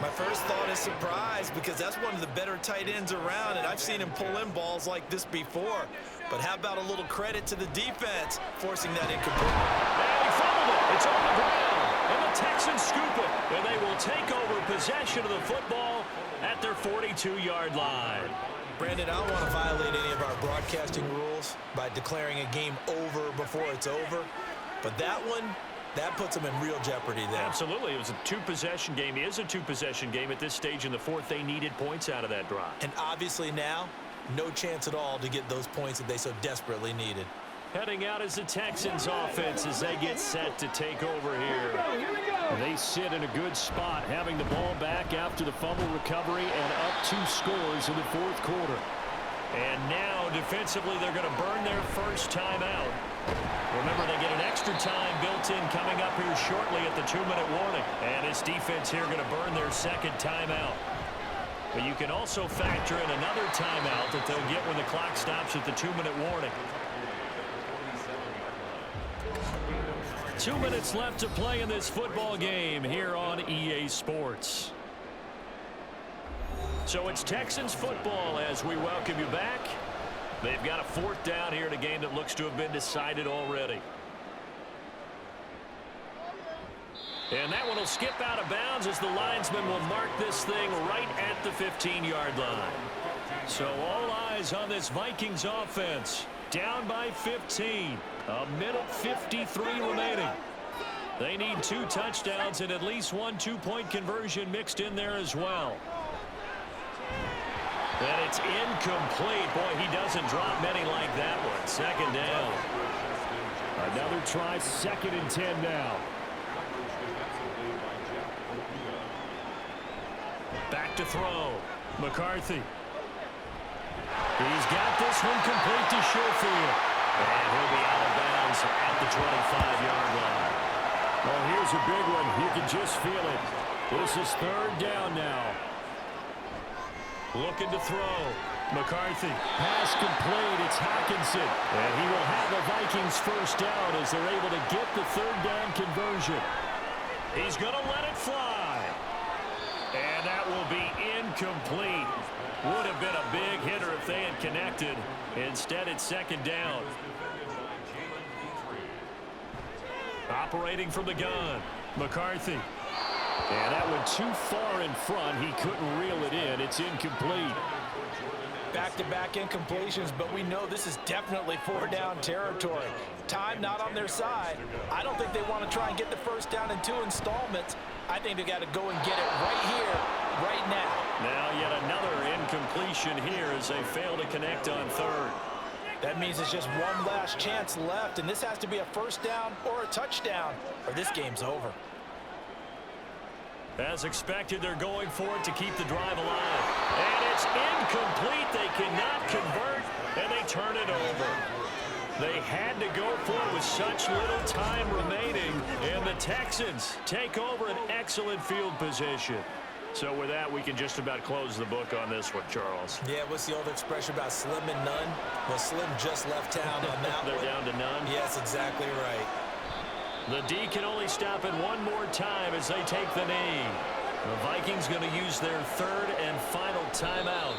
Speaker 3: My first thought is surprise because that's one of the better tight ends around, and I've seen him pull in balls like this before. But how about a little credit to the defense forcing that incomplete?
Speaker 2: And he fumbled it. It's on the ground. And the Texans scoop it. And they will take over possession of the football at their 42-yard line.
Speaker 3: Brandon, I don't want to violate any of our broadcasting rules by declaring a game over before it's over. But that one, that puts them in real jeopardy there.
Speaker 2: Absolutely. It was a 2-possession game. It is a 2-possession game at this stage in the 4th. They needed points out of that drive.
Speaker 3: And obviously now, no chance at all to get those points that they so desperately needed.
Speaker 2: Heading out is the Texans offense as they get set to take over here.
Speaker 7: They sit in a good spot, having the ball back after the fumble recovery and up 2 scores in the 4th quarter.
Speaker 2: And now defensively they're going to burn their first timeout. Remember, they get an extra time built in coming up here shortly at the 2-minute warning. And this defense here going to burn their 2nd timeout. But you can also factor in another timeout that they'll get when the clock stops at the 2-minute warning. 2 minutes left to play in this football game here on EA Sports. So it's Texans football as we welcome you back. They've got a 4th down here in a game that looks to have been decided already. And that one will skip out of bounds as the linesman will mark this thing right at the 15-yard line. So all eyes on this Vikings offense. Down by 15. A minute 53 remaining. They need 2 touchdowns and at least 1 2-point conversion mixed in there as well. And it's incomplete. Boy, he doesn't drop many like that one. Second down.
Speaker 7: Another try, 2nd and 10 now.
Speaker 2: Back to throw. McCarthy. He's got this one complete to Schofield. And he'll be out of bounds at the 25-yard line.
Speaker 7: Well, here's a big one. You can just feel it. This is 3rd down now.
Speaker 2: Looking to throw. McCarthy.
Speaker 7: Pass complete. It's Hawkinson. And he will have the Vikings first down as they're able to get the 3rd down conversion.
Speaker 2: He's going to let it fly. And that will be incomplete. Would have been a big hitter if they had connected. Instead, it's 2nd down. Operating from the gun. McCarthy.
Speaker 7: And that went too far in front. He couldn't reel it in. It's incomplete.
Speaker 3: Back-to-back incompletions, but we know this is definitely 4-down territory. Time not on their side. I don't think they want to try and get the first down in 2 installments. I think they got to go and get it right here, right now.
Speaker 2: Now yet another incompletion here as they fail to connect on 3rd.
Speaker 3: That means it's just one last chance left, and this has to be a first down or a touchdown, or this game's over.
Speaker 2: As expected, they're going for it to keep the drive alive. And it's incomplete. They cannot convert, and they turn it over. They had to go for it with such little time remaining, and the Texans take over an excellent field position. So with that, we can just about close the book on this one, Charles.
Speaker 3: Yeah, what's the old expression about slim and none? Well, Slim just left town on that
Speaker 2: They're
Speaker 3: one.
Speaker 2: down to none?
Speaker 3: Yes, exactly right.
Speaker 2: The D can only stop it one more time as they take the knee. The Vikings going to use their 3rd and final timeout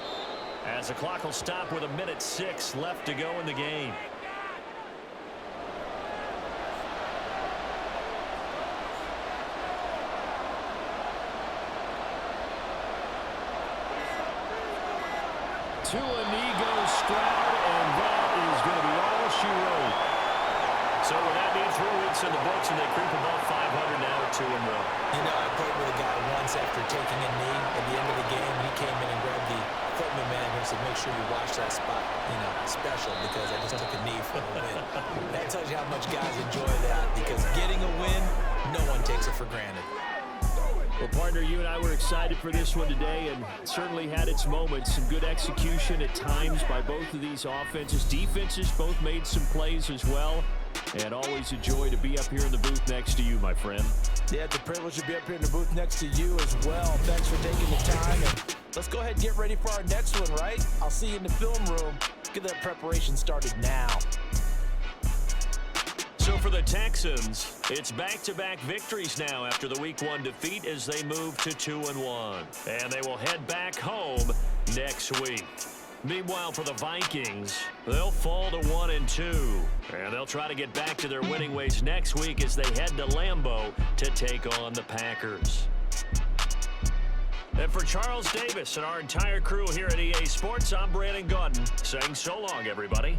Speaker 2: as the clock will stop with 1:06 left to go in the game.
Speaker 7: To a knee goes Stroud, and that is going to be all she wrote.
Speaker 2: So with that being 3 weeks in the books, and they creep above 500 now at 2-1.
Speaker 3: You know, I played with a guy once after taking a knee at the end of the game. He came in and grabbed the equipment manager and said, make sure you watch that spot, you know, special, because I just took a knee for the win. That tells you how much guys enjoy that, because getting a win, no one takes it for granted.
Speaker 7: Well, partner, you and I were excited for this one today, and certainly had its moments. Some good execution at times by both of these offenses. Defenses both made some plays as well. And always a joy to be up here in the booth next to you, my friend.
Speaker 3: Yeah, it's a privilege to be up here in the booth next to you as well. Thanks for taking the time. And let's go ahead and get ready for our next one, right? I'll see you in the film room. Let's get that preparation started now.
Speaker 2: So for the Texans, it's back-to-back victories now after the Week 1 defeat as they move to 2-1. And they will head back home next week. Meanwhile, for the Vikings, they'll fall to 1-2. And they'll try to get back to their winning ways next week as they head to Lambeau to take on the Packers. And for Charles Davis and our entire crew here at EA Sports, I'm Brandon Gaudin saying so long, everybody.